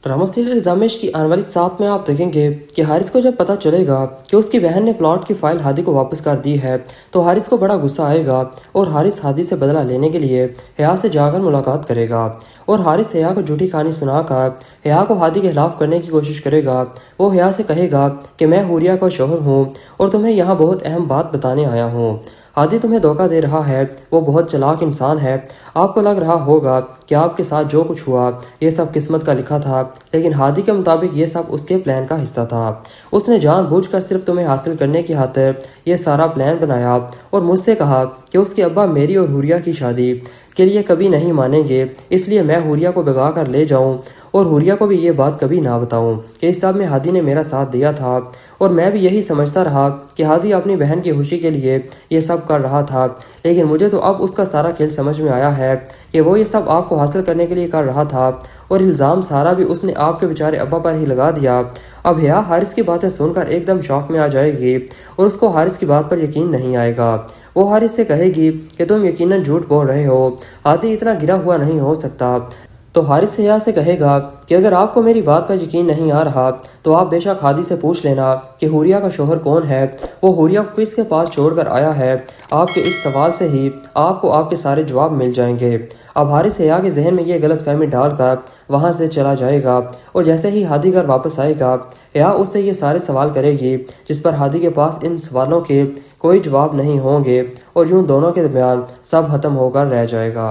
Drama serial इल्जामिश की आने वाली साथ में आप देखेंगे कि हारिस को जब पता चलेगा कि उसकी बहन ने प्लॉट की फाइल हादी को वापस कर दी है तो हारिस को बड़ा गुस्सा आएगा और हारिस हादी से बदला लेने के लिए हया से जाकर मुलाकात करेगा और हारिस हया को झूठी कहानी सुनाकर हया को हादी के खिलाफ करने की कोशिश करेगा। वो हया से कहेगा कि मैं हुरिया का शोहर हूँ और तुम्हें यहाँ बहुत अहम बात बताने आया हूँ। हादी तुम्हें धोखा दे रहा है, वो बहुत चालाक इंसान है। आपको लग रहा होगा कि आपके साथ जो कुछ हुआ ये सब किस्मत का लिखा था, लेकिन हादी के मुताबिक ये सब उसके प्लान का हिस्सा था। उसने जानबूझकर सिर्फ तुम्हें हासिल करने की खातिर ये सारा प्लान बनाया और मुझसे कहा कि उसके अब्बा मेरी और हुरिया की शादी के लिए कभी नहीं मानेंगे, इसलिए मैं हुरिया को भगा कर ले जाऊं और हुरिया को भी ये बात कभी ना बताऊं कि इस सब में हादी ने मेरा साथ दिया था। और मैं भी यही समझता रहा कि हादी अपनी बहन की खुशी के लिए ये सब कर रहा था, लेकिन मुझे तो अब उसका सारा खेल समझ में आया है कि वो ये सब आपको हासिल करने के लिए कर रहा था और इल्ज़ाम सारा भी उसने आपके बेचारे अब्बा पर ही लगा दिया। अब हया हारिस की बातें सुनकर एकदम शौक में आ जाएगी और उसको हारिस की बात पर यकीन नहीं आएगा। वो हारिस से कहेगी कि तुम यकीनन झूठ बोल रहे हो, हादी इतना गिरा हुआ नहीं हो सकता। तो हारिस हया से कहेगा कि अगर आपको मेरी बात पर यकीन नहीं आ रहा तो आप बेशक हादी से पूछ लेना कि हुरिया का शोहर कौन है। वो हुरिया को किसके पास छोड़कर आया है। आपके इस सवाल से ही आपको आपके सारे जवाब मिल जाएंगे। अब हारिस हया के जहन में ये गलत फहमी डालकर वहाँ से चला जाएगा और जैसे ही हादी घर वापस आएगा हया उससे ये सारे सवाल करेगी जिस पर हादी के पास इन सवालों के कोई जवाब नहीं होंगे और यूं दोनों के दरमियान सब खत्म होकर रह जाएगा।